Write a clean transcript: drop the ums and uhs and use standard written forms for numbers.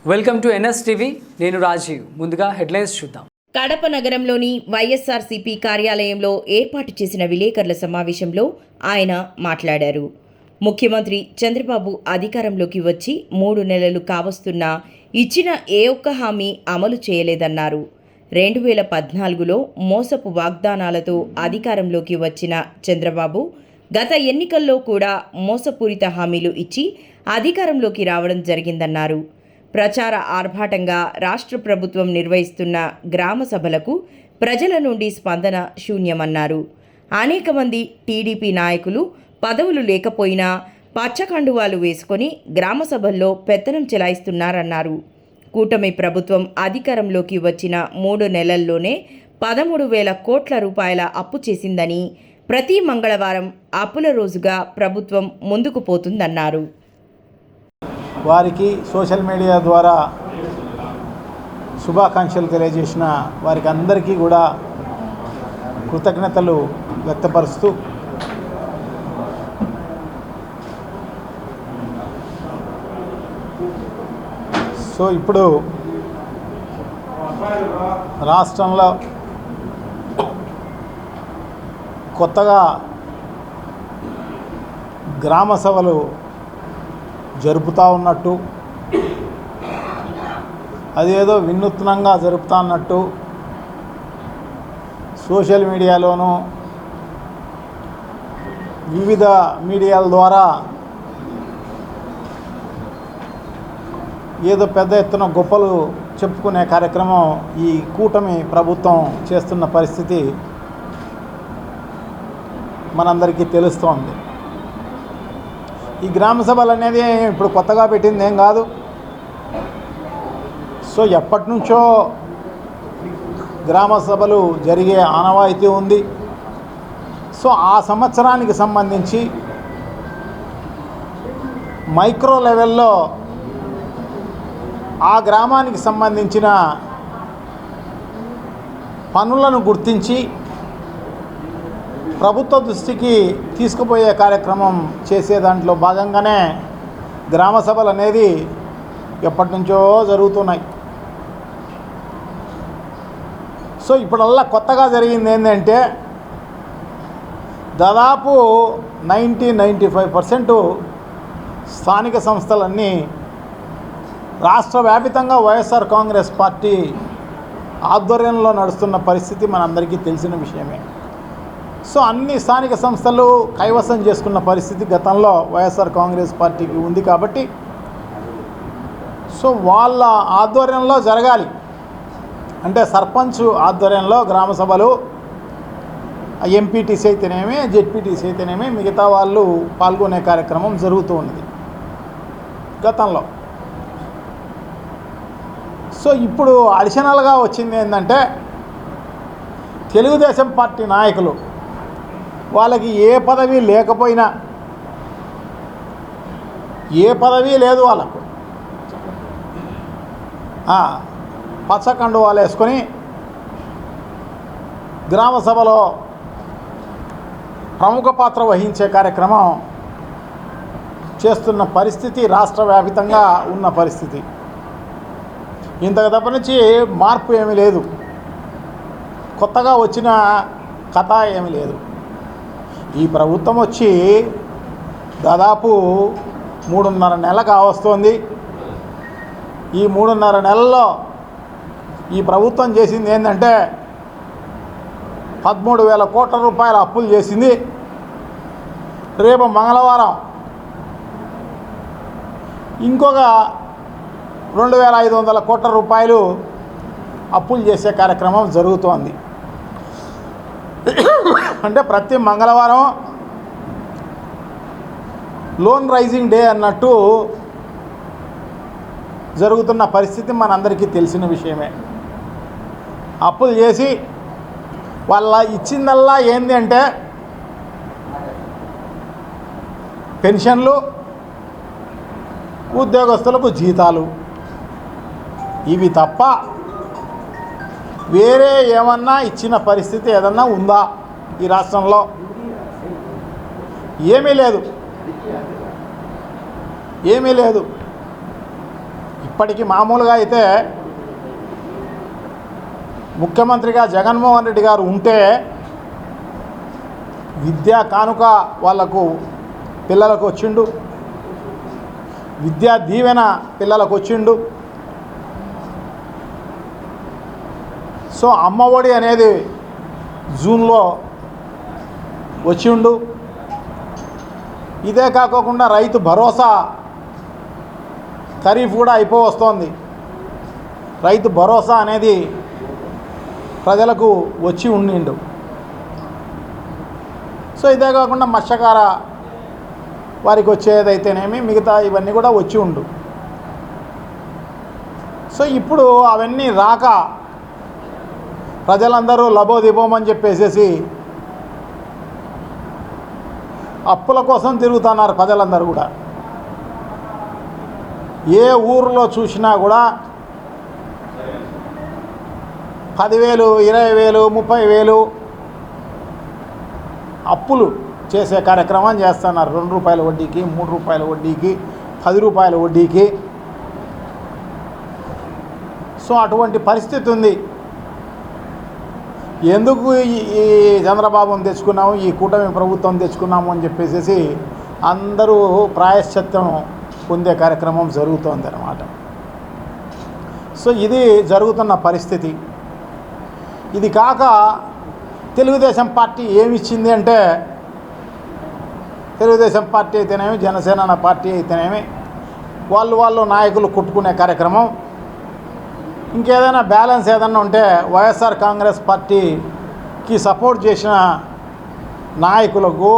Welcome to NSTV. నేను రాజీవ్. ముందుగా headlines చూద్దాం. కడప నగరంలోని వైఎస్ఆర్సీపీ కార్యాలయంలో ఏర్పాటు చేసిన విలేకరుల సమావేశంలో ఆయన మాట్లాడారు. ముఖ్యమంత్రి చంద్రబాబు అధికారంలోకి వచ్చి 3 నెలలు కావస్తున్నా ఇచ్చిన ఏ ఒక్క హామీ అమలు చేయలేదన్నారు. 2014లో మోసపు వాగ్దానాలతో అధికారంలోకి వచ్చిన చంద్రబాబు గత ఎన్నికల్లో కూడా మోసపూరిత హామీలు ఇచ్చి అధికారంలోకి రావడం జరిగిందన్నారు. ప్రచార ఆర్భాటంగా రాష్ట్ర ప్రభుత్వం నిర్వహిస్తున్న గ్రామ సభలకు ప్రజల నుండి స్పందన శూన్యమన్నారు. అనేక మంది టీడీపీ నాయకులు పదవులు లేకపోయినా పచ్చకండువాలు వేసుకొని గ్రామ సభల్లో పెత్తనం చెలాయిస్తున్నారన్నారు. కూటమి ప్రభుత్వం అధికారంలోకి వచ్చిన 3 నెలల్లోనే 13,000 కోట్ల రూపాయల అప్పు చేసిందని, ప్రతి మంగళవారం అప్పుల రోజుగా ప్రభుత్వం ముందుకు పోతుందన్నారు. వారికి సోషల్ మీడియా ద్వారా శుభాకాంక్షలు తెలియజేసిన వారికి అందరికీ కూడా కృతజ్ఞతలు వ్యక్తపరుస్తూ ఇప్పుడు రాష్ట్రంలో కొత్తగా గ్రామ సభలు జరుపుతూ ఉన్నట్టు, అదేదో వినూత్నంగా జరుపుతా అన్నట్టు సోషల్ మీడియాలోనూ వివిధ మీడియాల ద్వారా ఏదో పెద్ద ఎత్తున గొప్పలు చెప్పుకునే కార్యక్రమం ఈ కూటమి ప్రభుత్వం చేస్తున్న పరిస్థితి మనందరికీ తెలుస్తోంది. ఈ గ్రామ సభలు అనేది ఇప్పుడు కొత్తగా పెట్టింది ఏం కాదు. ఎప్పటి నుంచో గ్రామ సభలు జరిగే ఆనవాయితీ ఉంది. ఆ సంవత్సరానికి సంబంధించి మైక్రో లెవెల్లో ఆ గ్రామానికి సంబంధించిన పనులను గుర్తించి ప్రభుత్వ దృష్టికి తీసుకుపోయే కార్యక్రమం చేసే దాంట్లో భాగంగానే గ్రామ సభలు అనేది ఎప్పటి నుంచో జరుగుతున్నాయి. ఇప్పుడల్లా కొత్తగా జరిగింది ఏంటంటే దాదాపు 95% స్థానిక సంస్థలన్నీ రాష్ట్ర వ్యాపితంగా వైఎస్ఆర్ కాంగ్రెస్ పార్టీ ఆధ్వర్యంలో నడుస్తున్న పరిస్థితి మనందరికీ తెలిసిన విషయమే. అన్ని స్థానిక సంస్థలు కైవసం చేసుకున్న పరిస్థితి గతంలో వైఎస్ఆర్ కాంగ్రెస్ పార్టీకి ఉంది కాబట్టి వాళ్ళ ఆధ్వర్యంలో జరగాలి. అంటే సర్పంచ్ ఆధ్వర్యంలో గ్రామ సభలు, ఎంపీటీసీ అయితేనేమి, జెడ్పీటీసీ అయితేనేమి, మిగతా వాళ్ళు పాల్గొనే కార్యక్రమం జరుగుతూ ఉన్నది గతంలో. ఇప్పుడు అడిషనల్గా వచ్చింది ఏంటంటే తెలుగుదేశం పార్టీ నాయకులు వాళ్ళకి ఏ పదవి లేకపోయినా, ఏ పదవి లేదు వాళ్ళకు, పచ్చకండువాలు వేసుకొని గ్రామ సభలో ప్రముఖ పాత్ర వహించే కార్యక్రమం చేస్తున్న పరిస్థితి రాష్ట్ర వ్యాపితంగా ఉన్న పరిస్థితి. ఇంతకు తప్ప నుంచి మార్పు ఏమీ లేదు, కొత్తగా వచ్చిన కథ ఏమీ లేదు. ఈ ప్రభుత్వం వచ్చి దాదాపు 3.5 నెలలు కావస్తోంది. ఈ 3.5 నెలల్లో ఈ ప్రభుత్వం చేసింది ఏంటంటే 13,000 కోట్ల రూపాయల అప్పులు చేసింది. రేపు మంగళవారం ఇంకొక 2,500 కోట్ల రూపాయలు అప్పులు చేసే కార్యక్రమం జరుగుతోంది. అంటే ప్రతి మంగళవారం లోన్ రైజింగ్ డే అన్నట్టు జరుగుతున్న పరిస్థితి మనందరికీ తెలిసిన విషయమే. అప్పులు చేసి వాళ్ళ ఇచ్చిందల్లా ఏంది అంటే పెన్షన్లు, ఉద్యోగస్తులకు జీతాలు, ఇవి తప్ప వేరే ఏమన్నా ఇచ్చిన పరిస్థితి ఏదన్నా ఉందా ఈ రాష్ట్రంలో? ఏమీ లేదు. ఇప్పటికీ మామూలుగా అయితే ముఖ్యమంత్రిగా జగన్మోహన్ రెడ్డి గారు ఉంటే విద్యా కానుక వాళ్లకు పిల్లలకు వచ్చిండు, విద్యా దీవెన పిల్లలకు వచ్చిండు. సో అమ్మఒడి అనేది జూన్లో వచ్చిండు. ఇదే కాకోకుండా రైతు భరోసా ఖరీఫ్ కూడా వస్తోంది. రైతు భరోసా అనేది ప్రజలకు వచ్చి ఉండిండు. సో ఇదే కాకుండా మత్స్యకార వారికి వచ్చేదైతేనేమి మిగతా ఇవన్నీ కూడా వచ్చి ఉండు. సో ఇప్పుడు అవన్నీ రాక ప్రజలందరూ లబోదిబోమని చెప్పేసేసి అప్పుల కోసం తిరుగుతున్నారు ప్రజలందరూ కూడా. ఏ ఊరిలో చూసినా కూడా 10,000, 20,000, 30,000 అప్పులు చేసే కార్యక్రమం చేస్తున్నారు. 2 రూపాయల వడ్డీకి, 3 రూపాయల వడ్డీకి, 10 రూపాయల వడ్డీకి. సో అటువంటి పరిస్థితి ఉంది. ఎందుకు ఈ చంద్రబాబుని తెచ్చుకున్నాము, ఈ కూటమి ప్రభుత్వం తెచ్చుకున్నాము అని చెప్పేసి అందరూ ప్రాయశ్చిత్తం పొందే కార్యక్రమం జరుగుతోంది అన్నమాట. సో ఇది జరుగుతున్న పరిస్థితి. ఇది కాక తెలుగుదేశం పార్టీ ఏమిచ్చింది అంటే, తెలుగుదేశం పార్టీ అయితేనేమి, జనసేన పార్టీ అయితేనేమి, వాళ్ళు నాయకులు కొట్టుకునే కార్యక్రమం. ఇంకేదైనా బ్యాలెన్స్ ఏదన్నా ఉంటే వైఎస్ఆర్ కాంగ్రెస్ పార్టీకి సపోర్ట్ చేసిన నాయకులకు